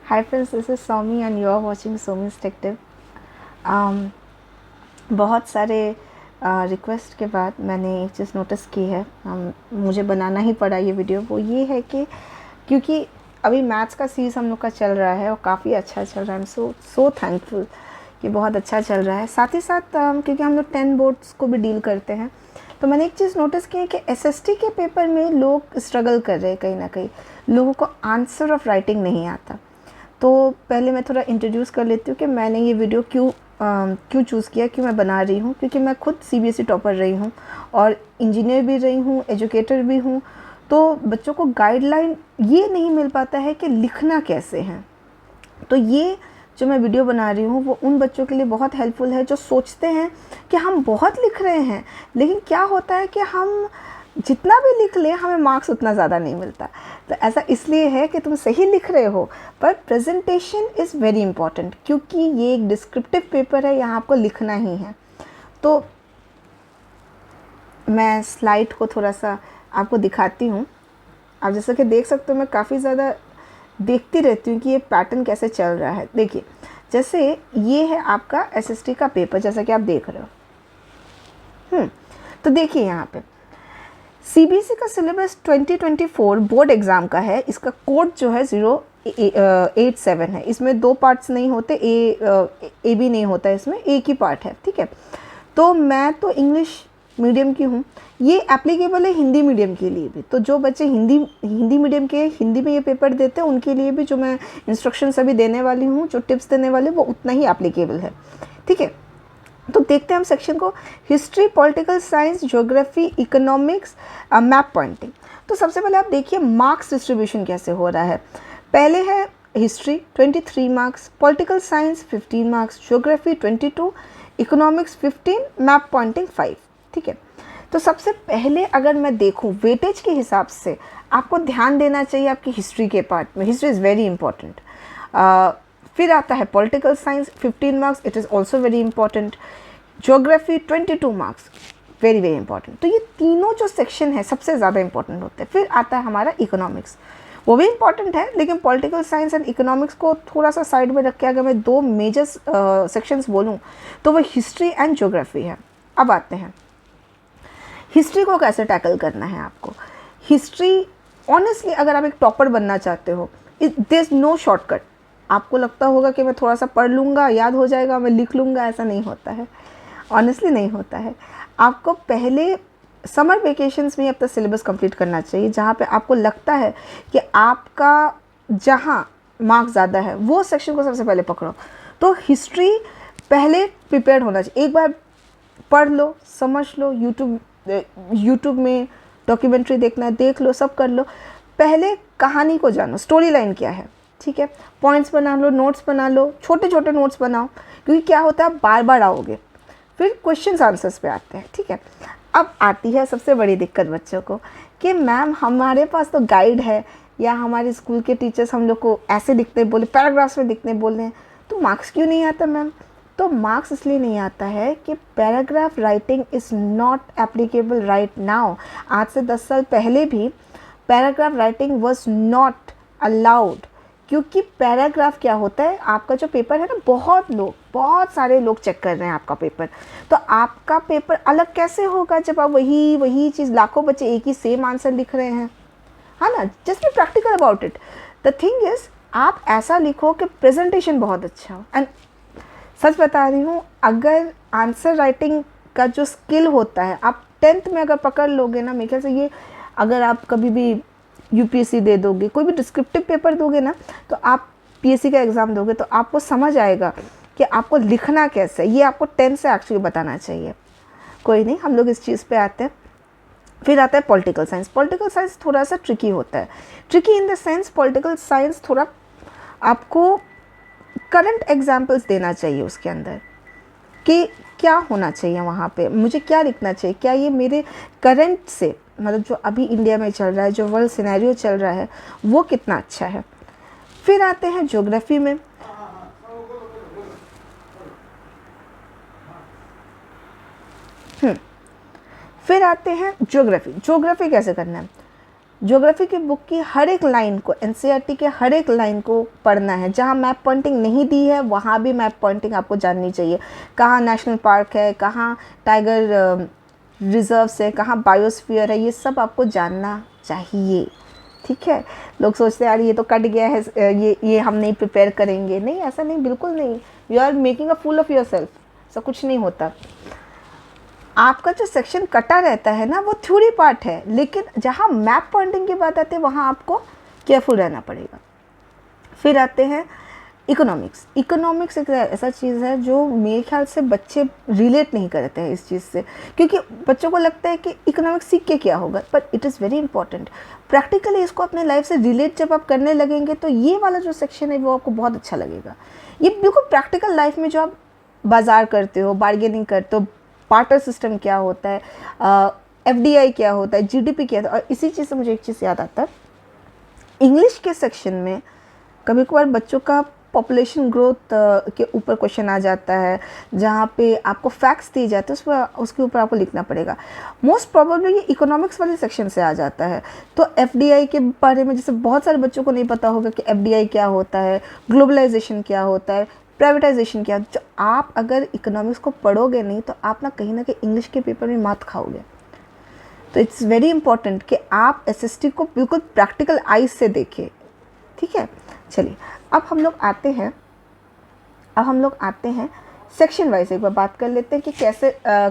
Hi friends, this is Soumi and you are watching Somi's Tech Tip. बहुत सारे request के बाद मैंने एक चीज़ नोटिस की है, मुझे बनाना ही पड़ा ये वीडियो। वो ये है कि क्योंकि अभी मैथ्स का सीरीज हम लोग का चल रहा है और काफ़ी अच्छा चल रहा है। आई एम सो थैंकफुल कि बहुत अच्छा चल रहा है। साथ ही साथ क्योंकि हम लोग 10 बोर्ड्स को भी डील करते हैं, तो मैंने एक चीज़ नोटिस की है कि एसएसटी के पेपर में लोग स्ट्रगल कर रहे हैं। कहीं ना कहीं लोगों को आंसर ऑफ राइटिंग नहीं आता। तो पहले मैं थोड़ा इंट्रोड्यूस कर लेती हूँ कि मैंने ये वीडियो क्यों चूज़ किया, क्यों मैं बना रही हूँ। क्योंकि मैं खुद सीबीएसई टॉपर रही हूँ और इंजीनियर भी रही हूँ, एजुकेटर भी हूँ। तो बच्चों को गाइडलाइन ये नहीं मिल पाता है कि लिखना कैसे है। तो ये जो मैं वीडियो बना रही हूँ वो उन बच्चों के लिए बहुत हेल्पफुल है जो सोचते हैं कि हम बहुत लिख रहे हैं, लेकिन क्या होता है कि हम जितना भी लिख लें हमें मार्क्स उतना ज़्यादा नहीं मिलता। तो ऐसा इसलिए है कि तुम सही लिख रहे हो, पर प्रेजेंटेशन इज़ वेरी इंपॉर्टेंट, क्योंकि ये एक डिस्क्रिप्टिव पेपर है, यहाँ आपको लिखना ही है। तो मैं स्लाइड को थोड़ा सा आपको दिखाती हूँ। आप जैसा कि देख सकते हो, मैं काफ़ी ज़्यादा देखती रहती हूँ कि ये पैटर्न कैसे चल रहा है। देखिए, जैसे ये है आपका एसएसटी का पेपर, जैसा कि आप देख रहे हो। तो देखिए यहाँ पे सीबीएसई का सिलेबस 2024 बोर्ड एग्ज़ाम का है। इसका कोड जो है 087 है। इसमें 2 पार्ट्स नहीं होते, ए भी नहीं होता, इसमें एक ही पार्ट है, ठीक है। तो मैं तो इंग्लिश मीडियम की हूँ, ये एप्लीकेबल है हिंदी मीडियम के लिए भी। तो जो बच्चे हिंदी मीडियम के हिंदी में ये पेपर देते हैं उनके लिए भी जो मैं इंस्ट्रक्शन अभी देने वाली हूँ, जो टिप्स देने वाली, वो उतना ही एप्लीकेबल है, ठीक है। तो देखते हैं हम सेक्शन को, history, political science, geography, economics, map pointing. तो सबसे पहले आप देखिए मार्क्स डिस्ट्रीब्यूशन कैसे हो रहा है। पहले है history 23 marks, political science 15 marks, geography 22, economics 15, map pointing 5, ठीक है। तो सबसे पहले अगर मैं देखूं वेटेज के हिसाब से, आपको ध्यान देना चाहिए आपकी हिस्ट्री के पार्ट में। History is very important. फिर आता है political science 15 marks, it is also very important. Geography 22 marks, very very important. तो ये तीनों जो सेक्शन है सबसे ज़्यादा इंपॉर्टेंट होते हैं। फिर आता है हमारा इकोनॉमिक्स, वो भी इंपॉर्टेंट है, लेकिन पॉलिटिकल साइंस एंड इकोनॉमिक्स को थोड़ा सा साइड में रख के अगर मैं 2 मेजर सेक्शंस बोलूँ तो वो हिस्ट्री एंड ज्योग्राफी है। अब आते हैं हिस्ट्री को कैसे टैकल करना है आपको। हिस्ट्री ऑनेस्टली अगर आप एक टॉपर बनना चाहते हो, देयर इज़ नो शॉर्टकट। आपको लगता होगा कि मैं थोड़ा सा पढ़ लूँगा, याद हो जाएगा, मैं लिख लूँगा, ऐसा नहीं होता है। ऑनेस्टली नहीं होता है। आपको पहले समर वेकेशंस में अपना सिलेबस कंप्लीट करना चाहिए, जहाँ पे आपको लगता है कि आपका जहाँ मार्क्स ज़्यादा है वो सेक्शन को सबसे पहले पकड़ो। तो हिस्ट्री पहले प्रिपेयर्ड होना चाहिए। एक बार पढ़ लो, समझ लो, यूट्यूब में डॉक्यूमेंट्री देखना है देख लो, सब कर लो। पहले कहानी को जानो, स्टोरी लाइन क्या है, ठीक है। पॉइंट्स बना लो, नोट्स बना लो, छोटे छोटे नोट्स बनाओ, क्योंकि क्या होता है आप बार बार आओगे। फिर क्वेश्चंस आंसर्स पे आते हैं, ठीक है। अब आती है सबसे बड़ी दिक्कत बच्चों को कि मैम हमारे पास तो गाइड है, या हमारे स्कूल के टीचर्स हम लोग को ऐसे लिखते बोले, पैराग्राफ्स में लिखने बोल रहे हैं, तो मार्क्स क्यों नहीं आता मैम। तो मार्क्स इसलिए नहीं आता है कि paragraph writing is not applicable right now. आज से 10 साल पहले भी paragraph writing was not allowed, क्योंकि पैराग्राफ क्या होता है, आपका जो पेपर है ना, बहुत सारे लोग चेक कर रहे हैं आपका पेपर। तो आपका पेपर अलग कैसे होगा जब आप वही चीज़, लाखों बच्चे एक ही सेम आंसर लिख रहे हैं, है ना। Just be practical about it. The thing is आप ऐसा लिखो कि प्रेजेंटेशन बहुत अच्छा हो। एंड सच बता रही हूँ, अगर आंसर राइटिंग का जो स्किल होता है आप 10th में अगर पकड़ लोगे ना, मेरे ख्याल से ये, अगर आप कभी भी यूपीएससी दे दोगे, कोई भी डिस्क्रिप्टिव पेपर दोगे ना, तो आप पीएससी का एग्ज़ाम दोगे तो आपको समझ आएगा कि आपको लिखना कैसे है। ये आपको 10th से एक्चुअली बताना चाहिए। कोई नहीं, हम लोग इस चीज़ पे आते हैं। फिर आता है पॉलिटिकल साइंस। पॉलिटिकल साइंस थोड़ा सा ट्रिकी होता है। Tricky in the sense, political science थोड़ा आपको करंट एग्जाम्पल्स देना चाहिए उसके अंदर, कि क्या होना चाहिए वहाँ पे, मुझे क्या लिखना चाहिए, क्या ये मेरे करंट से, मतलब जो अभी इंडिया में चल रहा है, जो वर्ल्ड सिनेरियो चल रहा है, वो कितना अच्छा है। फिर आते हैं ज्योग्राफी में। फिर आते हैं ज्योग्राफी। ज्योग्राफी कैसे करना है, ज्योग्राफी की बुक की हर एक लाइन को, एनसीईआरटी के हर एक लाइन को पढ़ना है। जहाँ मैप पॉइंटिंग नहीं दी है वहाँ भी मैप पॉइंटिंग आपको जाननी चाहिए। कहाँ नेशनल पार्क है, कहाँ टाइगर रिजर्व्स है, कहाँ बायोस्फीयर है, ये सब आपको जानना चाहिए। ठीक है। लोग सोचते हैं यार ये तो कट गया है, ये हम नहीं प्रिपेयर करेंगे। नहीं, ऐसा नहीं, बिल्कुल नहीं। You are making a fool of yourself. ऐसा कुछ नहीं होता। आपका जो सेक्शन कटा रहता है ना, वो थ्योरी पार्ट है, लेकिन जहाँ मैप पॉइंटिंग की बात आती है वहाँ आपको केयरफुल रहना पड़ेगा। फिर आते हैं इकोनॉमिक्स। इकोनॉमिक्स एक ऐसा चीज़ है जो मेरे ख्याल से बच्चे रिलेट नहीं करते हैं इस चीज़ से, क्योंकि बच्चों को लगता है कि इकोनॉमिक्स सीख के क्या होगा, but it is very important. Practically इसको अपने लाइफ से रिलेट जब आप करने लगेंगे तो ये वाला जो सेक्शन है वो आपको बहुत अच्छा लगेगा। ये बिल्कुल प्रैक्टिकल लाइफ में जो आप बाजार करते हो, बार्गेनिंग करते हो, बार्टर सिस्टम क्या होता है, एफडीआई क्या होता है, जीडीपी क्या होता है। और इसी चीज़ से मुझे एक चीज़ याद आता है, इंग्लिश के सेक्शन में कभी कभार बच्चों का पॉपुलेशन ग्रोथ के ऊपर क्वेश्चन आ जाता है, जहाँ पे आपको फैक्ट्स दिए जाते हैं, उसके ऊपर आपको लिखना पड़ेगा। मोस्ट प्रोबेबली ये इकोनॉमिक्स वाले सेक्शन से आ जाता है। तो एफडीआई के बारे में जैसे बहुत सारे बच्चों को नहीं पता होगा कि एफडीआई क्या होता है, ग्लोबलाइजेशन क्या होता है, प्राइवेटाइजेशन क्या। जो आप अगर इकोनॉमिक्स को पढ़ोगे नहीं तो आप ना कहीं इंग्लिश के पेपर में मात खाओगे। तो इट्स वेरी इंपॉर्टेंट कि आप एसएसटी को बिल्कुल प्रैक्टिकल आइज से देखें। ठीक है। चलिए अब हम लोग आते हैं सेक्शन वाइज। एक बार बात कर लेते हैं कि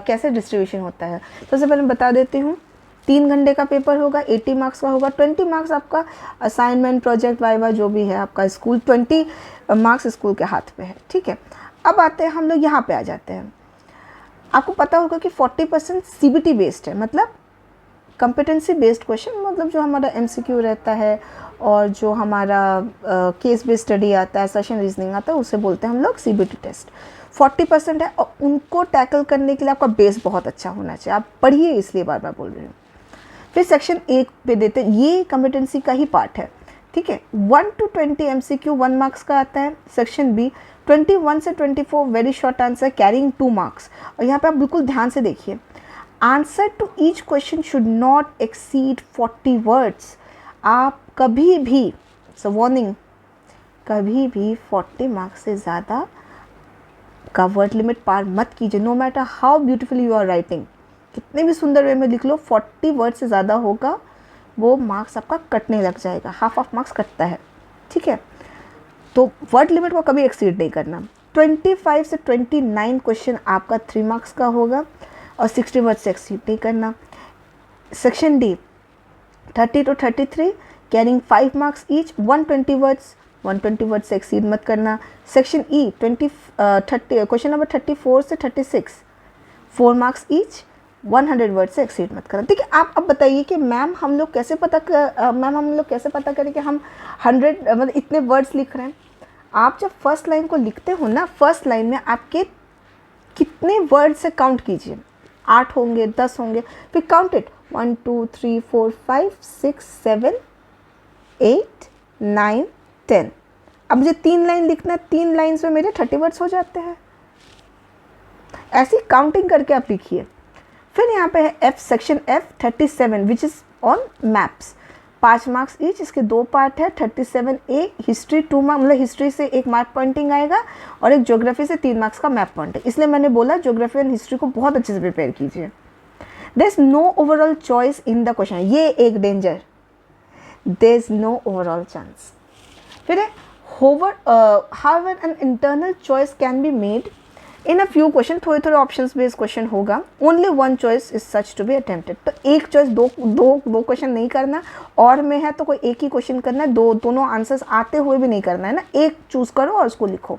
कैसे डिस्ट्रीब्यूशन होता है। सबसे पहले मैं बता देती हूँ, 3 घंटे का पेपर होगा, 80 मार्क्स का होगा। 20 मार्क्स आपका असाइनमेंट, प्रोजेक्ट, वाइवा जो भी है आपका स्कूल, 20 मार्क्स स्कूल के हाथ पे है। ठीक है। अब आते हैं, हम लोग यहाँ पे आ जाते हैं। आपको पता होगा कि 40% सीबीटी बेस्ड है, मतलब कंपिटेंसी बेस्ड क्वेश्चन, मतलब जो हमारा एमसीक्यू रहता है और जो हमारा केस बेस्ड स्टडी आता है, सेशन रीजनिंग आता है, उसे बोलते हैं हम लोग सीबीटी टेस्ट। 40% है और उनको टैकल करने के लिए आपका बेस बहुत अच्छा होना चाहिए। आप पढ़िए, इसलिए बार बार बोल रही हूँ। फिर सेक्शन 1 पे देते हैं, ये कॉम्पिटेंसी का ही पार्ट है। ठीक है। 1 to 20 एमसीक्यू 1 मार्क्स का आता है। सेक्शन बी 21 से 24 very short answer carrying 2 marks. और यहाँ पे आप बिल्कुल ध्यान से देखिए, answer to each question should not exceed 40 words. आप कभी भी, सो वार्निंग, कभी भी 40 मार्क्स से ज़्यादा का वर्ड लिमिट पार मत कीजिए। No matter how beautiful you are writing, कितने भी सुंदर वे में लिख लो, 40 वर्ड से ज़्यादा होगा वो मार्क्स आपका कटने लग जाएगा, हाफ ऑफ मार्क्स कटता है। ठीक है। तो वर्ड लिमिट को कभी एक्सीड नहीं करना। 25 से 29 क्वेश्चन आपका 3 मार्क्स का होगा और 60 वर्ड से एक्सीड नहीं करना। Section D 30 to 33 carrying 5 marks each, 120 word से एक्सीड मत करना। सेक्शन ई 30 क्वेश्चन नंबर 34 से 36 4 मार्क्स ईच, 100 वर्ड से एक्सीड मत करना। ठीक है। आप अब बताइए कि मैम हम लोग कैसे पता करें कि हम 100 मतलब इतने वर्ड्स लिख रहे हैं। आप जब फर्स्ट लाइन को लिखते हो ना, फर्स्ट लाइन में आपके कितने वर्ड से काउंट कीजिए, 8 होंगे, 10 होंगे, फिर काउंट इट 1 2 3 4 5 6 7 8 9 10। अब मुझे 3 लाइन लिखना है, 3 लाइन्स में मेरे 30 वर्ड्स हो जाते हैं। ऐसी काउंटिंग करके आप लिखिए। फिर यहाँ पे है F, section F 37 which is on maps, 5 marks each. इसके 2 पार्ट है। 37A हिस्ट्री 2 मार्क्स, मतलब हिस्ट्री से 1 मार्क पॉइंटिंग आएगा और एक ज्योग्राफी से 3 मार्क्स का मैप पॉइंटिंग। इसलिए मैंने बोला ज्योग्राफी एंड हिस्ट्री को बहुत अच्छे से प्रिपेयर कीजिए। There is no overall choice in the question, ये एक danger, there is no overall chance. फिर है however an internal choice can be made in a few question, थोड़े ऑप्शंस बेस्ड क्वेश्चन होगा। Only 1 choice is such to be attempted. तो एक choice, दो question नहीं करना, और में है तो कोई एक ही क्वेश्चन करना है, दोनों आंसर्स आते हुए भी नहीं करना है ना, एक चूज करो और उसको लिखो।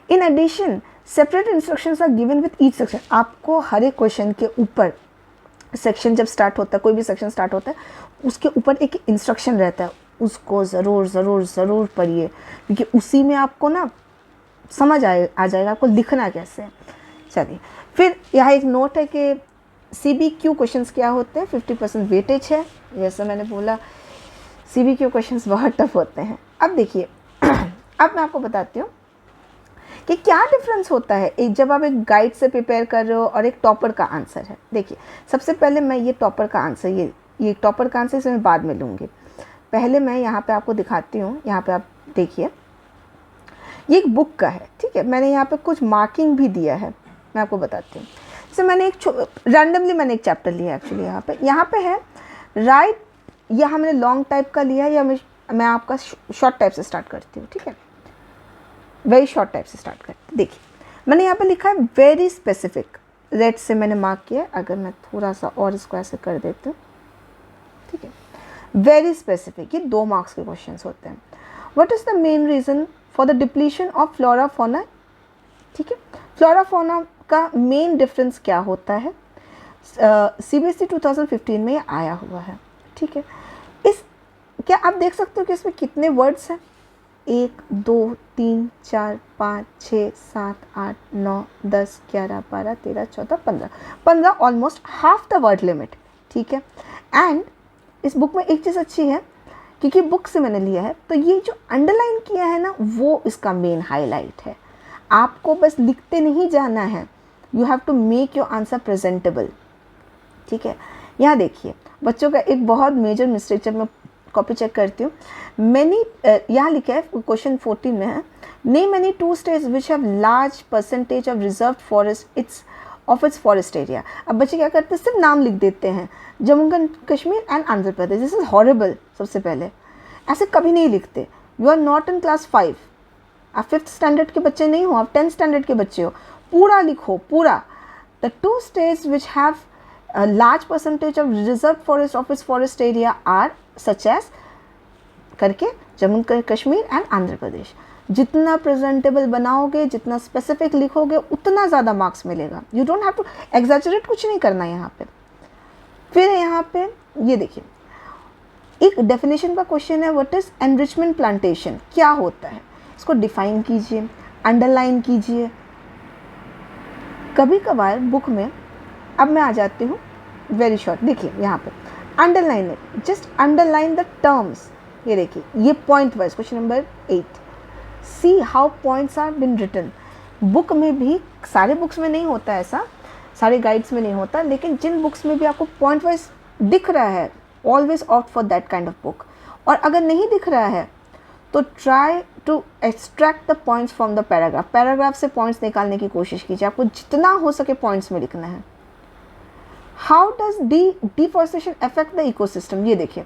In addition separate instructions are given with each section. आपको हर एक क्वेश्चन के ऊपर, सेक्शन जब स्टार्ट होता है, कोई भी सेक्शन स्टार्ट होता है, उसके ऊपर एक इंस्ट्रक्शन रहता है, उसको ज़रूर पढ़िए, क्योंकि उसी में आपको ना समझ आ जाएगा आपको लिखना कैसे है। चलिए, फिर यहाँ एक नोट है कि CBQ क्वेश्चंस क्या होते हैं। 50% वेटेज है, जैसे मैंने बोला CBQ क्वेश्चंस बहुत टफ होते हैं। अब देखिए अब मैं आपको बताती हूँ कि क्या डिफरेंस होता है एक जब आप एक गाइड से प्रिपेयर कर रहे हो और एक टॉपर का आंसर है। देखिए, सबसे पहले मैं ये टॉपर का आंसर ये टॉपर का आंसर इसे मैं बाद में लूँगी। पहले मैं यहाँ पे आपको दिखाती हूँ। यहाँ पे आप देखिए, ये एक बुक का है, ठीक है। मैंने यहाँ पे कुछ मार्किंग भी दिया है, मैं आपको बताती हूँ। जैसे मैंने रैंडमली मैंने एक चैप्टर लिया एक्चुअली। यहाँ पे है राइट, या हमने लॉन्ग टाइप का लिया है, या मैं आपका शॉर्ट टाइप से स्टार्ट करती हूँ, ठीक है। वेरी शॉर्ट टाइप से स्टार्ट करते। देखिए मैंने यहाँ पे लिखा है वेरी स्पेसिफिक, रेड से मैंने मार्क किया। अगर मैं थोड़ा सा और इसको ऐसे कर देती हूँ, ठीक है। वेरी स्पेसिफिक, ये 2 मार्क्स के क्वेश्चन होते हैं। What is the main reason for the depletion of flora fauna, ठीक है। फ्लोरा फौना का मेन डिफरेंस क्या होता है, CBSE 2015 में ये आया हुआ है, ठीक है। क्या आप देख सकते हो कि इसमें कितने वर्ड्स हैं? 1 2 3 4 5 6 7 8 9 10 11 12 13 14 15 almost half the word limit, ठीक है। एंड इस बुक में एक चीज़ अच्छी है, क्योंकि बुक से मैंने लिया है, तो ये जो अंडरलाइन किया है ना, वो इसका मेन हाईलाइट है। आपको बस लिखते नहीं जाना है, you have to make your answer presentable, ठीक है। यहाँ देखिए बच्चों का एक बहुत मेजर मिस्टेक, जब मैं कॉपी चेक करती हूँ, मैनी यहाँ लिखा है क्वेश्चन 14 में है, name any 2 states which have large percentage of reserve forest it's forest area. अब बच्चे क्या करते हैं, सिर्फ नाम लिख देते हैं, Jammu and Kashmir and Andhra Pradesh. This is horrible. सबसे पहले ऐसे कभी नहीं लिखते। You are not in class 5, आप 5th स्टैंडर्ड के बच्चे नहीं हो, आप 10th स्टैंडर्ड के बच्चे हो। पूरा लिखो, पूरा। The 2 states which have a large percentage of reserved forest of its forest area are such as करके जम्मू कश्मीर एंड आंध्र प्रदेश। जितना प्रेजेंटेबल बनाओगे, जितना स्पेसिफिक लिखोगे, उतना ज़्यादा मार्क्स मिलेगा। You don't have to exaggerate, कुछ नहीं करना यहाँ पे। फिर यहाँ पे ये देखिए, एक डेफिनेशन का क्वेश्चन है, व्हाट इज एनरिचमेंट प्लांटेशन, क्या होता है, इसको डिफाइन कीजिए, अंडरलाइन कीजिए। कभी कभार बुक में, अब मैं आ जाती हूँ वेरी शॉर्ट, देखिए यहाँ पे अंडरलाइन है, जस्ट अंडरलाइन द टर्म्स। ये देखिए, ये point wise question number 8, see how points are been written. Book में भी, सारे बुक्स में नहीं होता ऐसा, सारे गाइड्स में नहीं होता, लेकिन जिन बुक्स में भी आपको पॉइंट वाइज दिख रहा है, always opt for that kind of book. और अगर नहीं दिख रहा है तो try to extract the points from the paragraph. Paragraph से पॉइंट्स निकालने की कोशिश कीजिए, आपको जितना हो सके पॉइंट्स में लिखना है। How does deforestation affect the ecosystem, ये देखिए।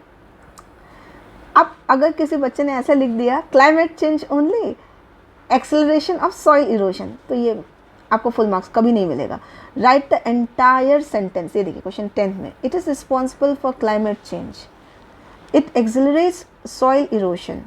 अब अगर किसी बच्चे ने ऐसा लिख दिया, climate change only, acceleration of soil erosion, तो ये आपको फुल मार्क्स कभी नहीं मिलेगा। राइट द एंटायर सेंटेंस, ये देखिए क्वेश्चन 10 में, it is responsible for climate change, it accelerates soil erosion.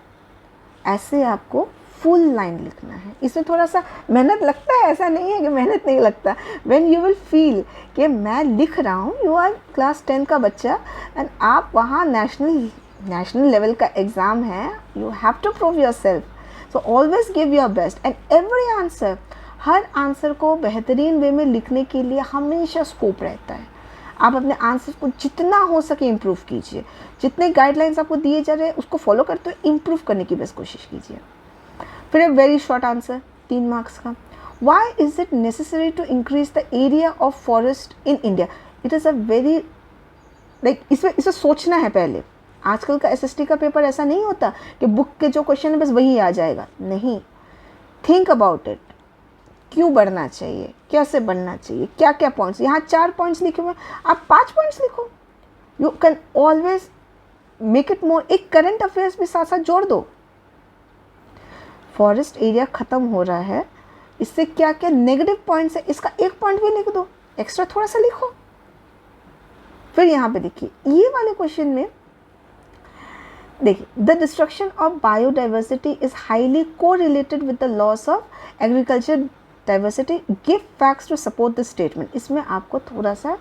ऐसे आपको फुल लाइन लिखना है। इसमें थोड़ा सा मेहनत लगता है, ऐसा नहीं है कि मेहनत नहीं लगता। व्हेन यू विल फील कि मैं लिख रहा हूँ, यू आर क्लास 10 का बच्चा एंड आप वहाँ नेशनल लेवल का एग्ज़ाम है, you have to prove yourself. So always give your best and every answer, हर आंसर को बेहतरीन वे में लिखने के लिए हमेशा स्कोप रहता है। आप अपने आंसर को जितना हो सके इम्प्रूव कीजिए। जितने गाइडलाइंस आपको दिए जा रहे हैं उसको फॉलो करते हुए इम्प्रूव करने की बस कोशिश कीजिए। फिर एक वेरी शॉर्ट आंसर 3 मार्क्स का, why is it necessary to increase the area of forest in India. It is a very like, इसमें सोचना है पहले। आजकल का SST का पेपर ऐसा नहीं होता कि बुक के जो क्वेश्चन है बस वही आ जाएगा, नहीं। थिंक अबाउट इट, क्यों बढ़ना चाहिए, कैसे बढ़ना चाहिए, क्या क्या पॉइंट्स। यहाँ 4 पॉइंट्स लिखे हुए, आप 5 पॉइंट्स लिखो। You can always make it more. एक करंट अफेयर्स भी साथ साथ जोड़ दो। फॉरेस्ट एरिया ख़त्म हो रहा है, इससे क्या क्या नेगेटिव पॉइंट्स है, इसका 1 पॉइंट भी लिख दो, एक्स्ट्रा थोड़ा सा लिखो। फिर यहाँ पे देखिए, ये वाले क्वेश्चन में देखिए, the destruction of biodiversity is highly correlated with the loss of agriculture diversity, give facts to support the statement. इसमें आपको थोड़ा सा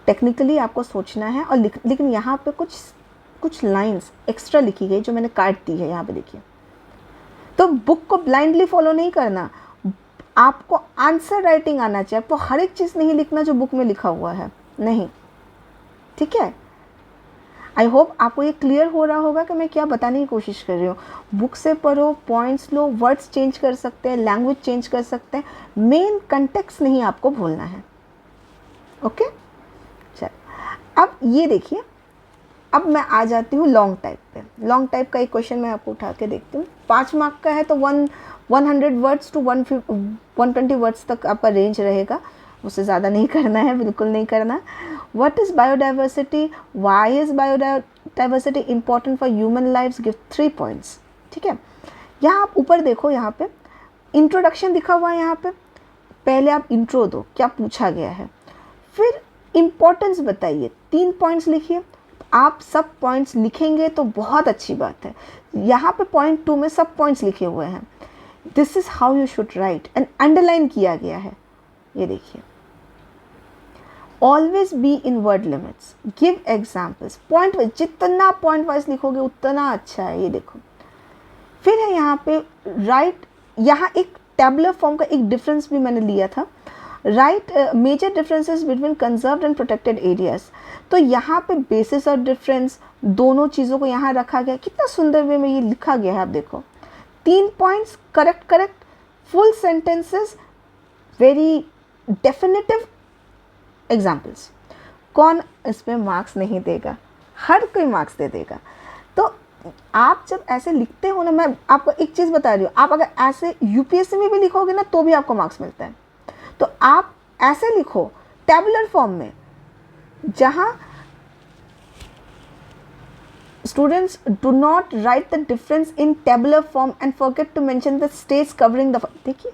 टेक्निकली आपको सोचना है और लेकिन यहाँ पे कुछ लाइंस एक्स्ट्रा लिखी गई जो मैंने काट दी है। यहाँ पे देखिए, तो बुक को ब्लाइंडली फॉलो नहीं करना, आपको आंसर राइटिंग आना चाहिए। आपको हर एक चीज़ नहीं लिखना जो बुक में लिखा हुआ है, नहीं, ठीक है। आई होप आपको ये क्लियर हो रहा होगा कि मैं क्या बताने की कोशिश कर रही हूँ। बुक से पढ़ो, पॉइंट्स लो, वर्ड्स चेंज कर सकते हैं, लैंग्वेज चेंज कर सकते हैं, मेन कंटेक्स्ट नहीं आपको भूलना है। ओके, चल अब ये देखिए, अब मैं आ जाती हूँ लॉन्ग टाइप पे। लॉन्ग टाइप का एक क्वेश्चन मैं आपको उठा के देखती हूँ। 5 मार्क का है तो 100 वर्ड्स टू 120 वर्ड्स तक आपका रेंज रहेगा, उससे ज़्यादा नहीं करना है, बिल्कुल नहीं करना। What is biodiversity, why is biodiversity important for human lifes, give 3 points. ठीक है, यहाँ आप ऊपर देखो, यहाँ पे इंट्रोडक्शन लिखा हुआ है। यहाँ पे पहले आप इंट्रो दो, क्या पूछा गया है, फिर इम्पोर्टेंस बताइए, 3 पॉइंट्स लिखिए। आप सब पॉइंट्स लिखेंगे तो बहुत अच्छी बात है। यहाँ पे पॉइंट 2 में सब पॉइंट्स लिखे हुए हैं। This is how you should write, and underline किया गया है, ये देखिए। Always be in word limits, give examples, point wise, जितना पॉइंट वाइज लिखोगे उतना अच्छा है, ये देखो। फिर है यहाँ पे राइट, यहाँ एक टैबुलर फॉर्म का एक डिफरेंस भी मैंने लिया था, write major differences between conserved and protected areas. तो यहाँ पे बेसिस और डिफरेंस दोनों चीज़ों को यहाँ रखा गया, कितना सुंदर वे में ये लिखा गया है। आप देखो 3 points, correct, full sentences, very definitive examples. कौन इस पर मार्क्स नहीं देगा? हर कोई मार्क्स दे देगा। तो आप जब ऐसे लिखते हो ना, मैं आपको एक चीज़ बता रही हूँ, आप अगर ऐसे यूपीएससी में भी लिखोगे ना तो भी आपको मार्क्स मिलता है। तो आप ऐसे लिखो टैबुलर फॉर्म में, जहाँ students do not write the difference in tabular form and forget to mention the states covering the. देखिए,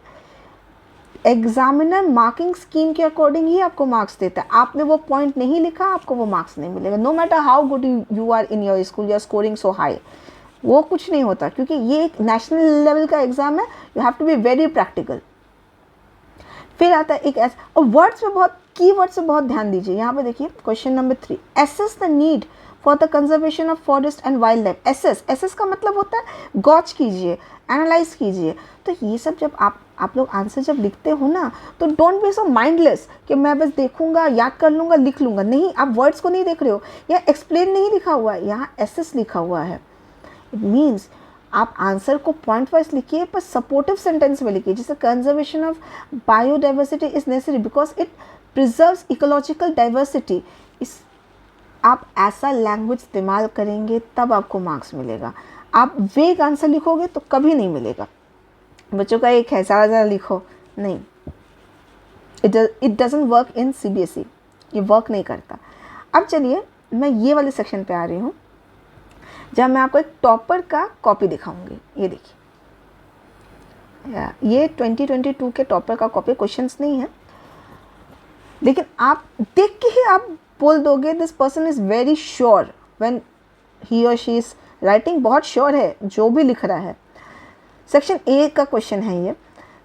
एग्जामिनर मार्किंग स्कीम के अकॉर्डिंग ही आपको मार्क्स देता है। आपने वो पॉइंट नहीं लिखा, आपको वो मार्क्स नहीं मिलेगा, no matter how good you are in your school, you are scoring so high. वो कुछ नहीं होता, क्योंकि ये एक नेशनल लेवल का एग्जाम है। You have to be very practical. फिर आता है एक ऐसा, और वर्ड्स पे बहुत, की वर्ड्स पे बहुत ध्यान दीजिए। यहाँ पे देखिए question number 3, assess the need for the conservation of forest and wildlife. Assess का मतलब होता है गॉच कीजिए, एनालाइज कीजिए। तो ये सब जब आप लोग आंसर जब लिखते हो ना, तो डोंट बी सो माइंडलेस कि मैं बस देखूंगा, याद कर लूंगा, लिख लूंगा। नहीं, आप वर्ड्स को नहीं देख रहे हो, या एक्सप्लेन नहीं लिखा हुआ है, यहाँ एसेस लिखा हुआ है। इट मीन्स आप आंसर को पॉइंट वाइज लिखिए, पर सपोर्टिव सेंटेंस में लिखिए, जैसे conservation of biodiversity is necessary because it preserves ecological diversity. इस आप ऐसा लैंग्वेज इस्तेमाल करेंगे तब आपको मार्क्स मिलेगा। आप वेग आंसर लिखोगे तो कभी नहीं मिलेगा। बच्चों का एक है, ज़्यादा लिखो, नहीं, it doesn't work in CBSE, ये वर्क नहीं करता। अब चलिए मैं ये वाले सेक्शन पे आ रही हूँ, जब मैं आपको एक टॉपर का कॉपी दिखाऊंगी। ये देखिए, ये 2022 के टॉपर का कॉपी, क्वेश्चंस नहीं है, लेकिन आप देख के ही आप बोल दोगे this person is very sure when he और शी इज़ राइटिंग, बहुत श्योर है जो भी लिख रहा है। सेक्शन ए का क्वेश्चन है ये,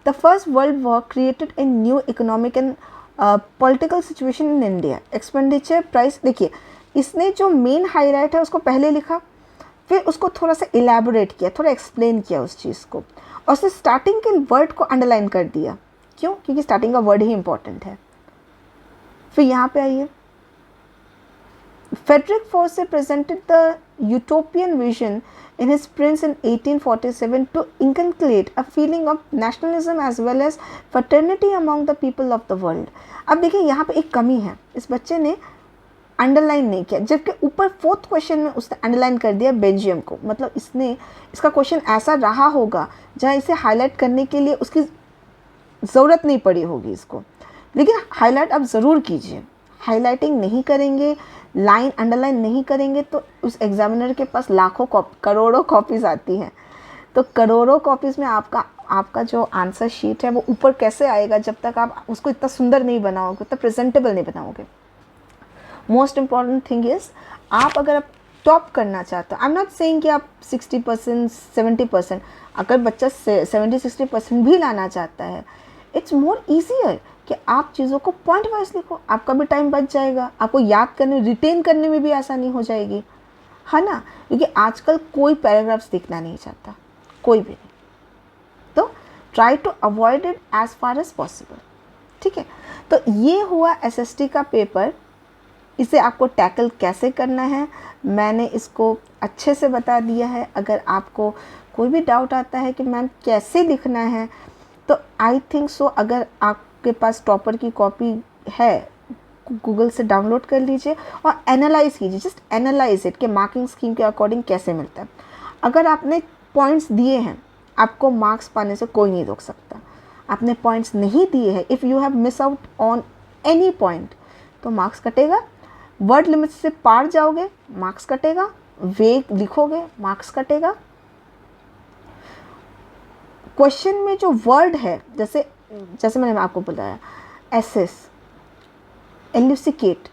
the first world war created a new economic and political situation in India, expenditure price. देखिए, इसने जो मेन हाईलाइट है उसको पहले लिखा, फिर उसको थोड़ा सा इलेबोरेट किया, थोड़ा एक्सप्लेन किया उस चीज़ को, और उसने स्टार्टिंग के वर्ड को अंडरलाइन कर दिया। क्यों? क्योंकि स्टार्टिंग का वर्ड ही इंपॉर्टेंट है। फिर यहाँ पे आइए, Frederick Forsyth presented the utopian vision in his prints in 1847 to inculcate a feeling of nationalism as well as fraternity among the people of the world. अब देखिए यहाँ पे एक कमी है, इस बच्चे ने अंडरलाइन नहीं किया, जबकि ऊपर 4th क्वेश्चन में उसने अंडरलाइन कर दिया बेल्जियम को। मतलब इसका क्वेश्चन ऐसा रहा होगा जहाँ इसे हाईलाइट करने के लिए उसकी ज़रूरत नहीं पड़ी होगी इसको, लेकिन हाईलाइट आप ज़रूर कीजिए। हाईलाइटिंग नहीं करेंगे, लाइन अंडरलाइन नहीं करेंगे, तो उस एग्जामिनर के पास लाखों करोड़ों कॉपीज़ आती हैं। तो करोड़ों कॉपीज़ में आपका जो आंसर शीट है वो ऊपर कैसे आएगा जब तक आप उसको इतना सुंदर नहीं बनाओगे, इतना प्रेजेंटेबल नहीं बनाओगे। मोस्ट इम्पॉर्टेंट थिंग इज़, आप अगर टॉप करना चाहते हो, आई एम नॉट सेइंग कि आप 60%, 70%, अगर बच्चा 70-60% भी लाना चाहता है, इट्स मोर ईजियर कि आप चीज़ों को पॉइंट वाइज लिखो, आपका भी टाइम बच जाएगा, आपको याद करने, रिटेन करने में भी आसानी हो जाएगी, है ना। क्योंकि आजकल कोई पैराग्राफ्स देखना नहीं चाहता, कोई भी नहीं। तो try to avoid it as far as possible. ठीक है, तो ये हुआ एसएसटी का पेपर। इसे आपको टैकल कैसे करना है मैंने इसको अच्छे से बता दिया है। अगर आपको कोई भी डाउट आता है कि मैम कैसे लिखना है, तो आई थिंक सो, अगर आपके पास टॉपर की कॉपी है, को गूगल से डाउनलोड कर लीजिए और एनालाइज कीजिए, जस्ट एनालाइज इट कि मार्किंग स्कीम के अकॉर्डिंग कैसे मिलता है। अगर आपने पॉइंट्स दिए हैं, आपको मार्क्स पाने से कोई नहीं रोक सकता। आपने पॉइंट्स नहीं दिए हैं, if you have miss out on any point, तो मार्क्स कटेगा। वर्ड लिमिट से पार जाओगे, मार्क्स कटेगा। वेग लिखोगे, मार्क्स कटेगा। क्वेश्चन में जो वर्ड है, जैसे मैंने आपको बताया, assess, elucidate,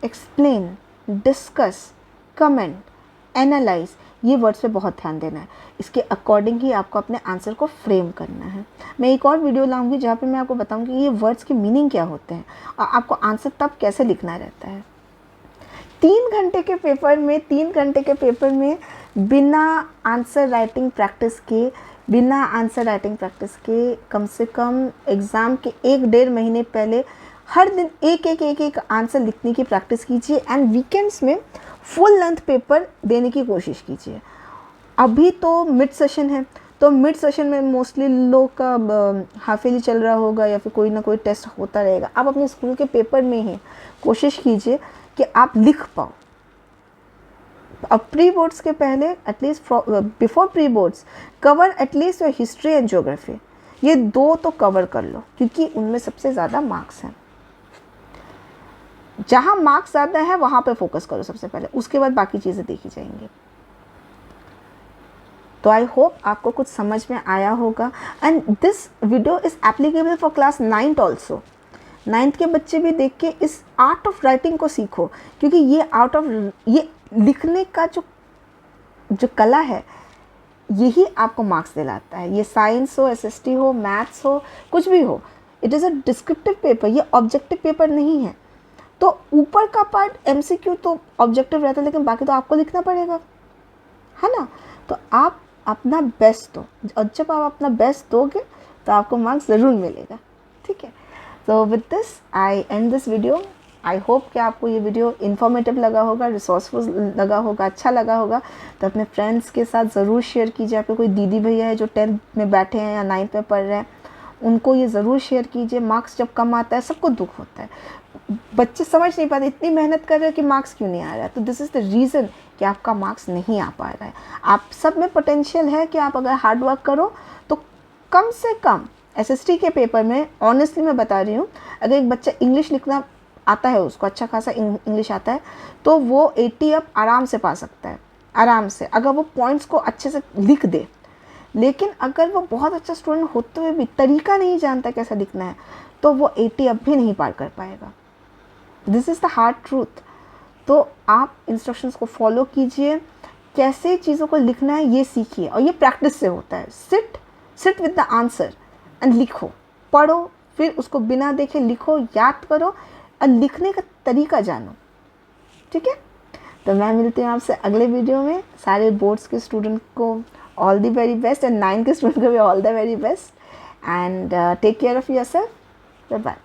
explain, discuss, comment, analyze, ये वर्ड्स पे बहुत ध्यान देना है। इसके अकॉर्डिंग ही आपको अपने आंसर को फ्रेम करना है। मैं एक और वीडियो लाऊंगी जहाँ पे मैं आपको बताऊंगी ये वर्ड्स की मीनिंग क्या होते हैं और आपको आंसर तब कैसे लिखना रहता है। 3 घंटे के पेपर में बिना आंसर राइटिंग प्रैक्टिस के कम से कम एग्ज़ाम के 1-1.5 महीने पहले हर दिन एक आंसर लिखने की प्रैक्टिस कीजिए एंड वीकेंड्स में फुल लेंथ पेपर देने की कोशिश कीजिए। अभी तो मिड सेशन है, तो मिड सेशन में मोस्टली लोग का हाफ ईयरली चल रहा होगा या फिर कोई ना कोई टेस्ट होता रहेगा। आप अपने स्कूल के पेपर में ही कोशिश कीजिए कि आप लिख पाओ। अब प्री बोर्ड्स के पहले at least before pre boards cover at least your history and geography, ये 2 तो कवर कर लो क्योंकि उनमें सबसे ज़्यादा मार्क्स हैं। जहाँ मार्क्स ज़्यादा है वहाँ पे फोकस करो सबसे पहले, उसके बाद बाकी चीज़ें देखी जाएंगी। तो आई होप आपको कुछ समझ में आया होगा and this video is applicable for class 9 also. 9th के बच्चे भी देख के इस आर्ट ऑफ राइटिंग को सीखो, क्योंकि ये लिखने का जो कला है यही आपको मार्क्स दिलाता है। ये साइंस हो, एसएसटी हो, मैथ्स हो, कुछ भी हो, it is a descriptive paper, ये ऑब्जेक्टिव पेपर नहीं है। तो ऊपर का पार्ट एमसीक्यू तो ऑब्जेक्टिव रहता है, लेकिन बाकी तो आपको लिखना पड़ेगा, है ना। तो आप अपना बेस्ट दो, और जब आप अपना बेस्ट दोगे तो आपको मार्क्स ज़रूर मिलेगा, ठीक है। तो with this I and this video. I hope कि आपको ये वीडियो इन्फॉर्मेटिव लगा होगा, रिसोर्सफुल लगा होगा, अच्छा लगा होगा। तो अपने फ्रेंड्स के साथ ज़रूर शेयर कीजिए। आपके कोई दीदी भैया है जो 10th में बैठे हैं या 9th में पढ़ रहे हैं, उनको ये ज़रूर शेयर कीजिए। मार्क्स जब कम आता है सबको दुख होता है, बच्चे समझ नहीं पाते, इतनी मेहनत कर रहे हैं कि मार्क्स क्यों नहीं आ रहा है। तो दिस इज़ द रीज़न कि आपका मार्क्स नहीं आ पा रहा है। आप सब में पोटेंशियल है कि आप अगर हार्ड वर्क करो तो कम से कम एसएसटी के पेपर में, ऑनेस्टली मैं बता रही हूँ, अगर एक बच्चा इंग्लिश लिखना आता है, उसको अच्छा खासा इंग्लिश आता है, तो वो 80 अप आराम से पा सकता है, आराम से, अगर वो पॉइंट्स को अच्छे से लिख दे। लेकिन अगर वो बहुत अच्छा स्टूडेंट होते हुए भी तरीका नहीं जानता कैसा लिखना है, तो वो 80 अप भी नहीं पार कर पाएगा। This is the hard truth. तो आप इंस्ट्रक्शंस को फॉलो कीजिए, कैसे चीज़ों को लिखना है ये सीखिए, और ये प्रैक्टिस से होता है। Sit with the answer and लिखो, पढ़ो, फिर उसको बिना देखे लिखो, याद करो और लिखने का तरीका जानो, ठीक है। तो मैं मिलती हूँ आपसे अगले वीडियो में। सारे बोर्ड्स के स्टूडेंट को all the very best and 9 के स्टूडेंट को भी all the very best and take care of yourself. Bye bye.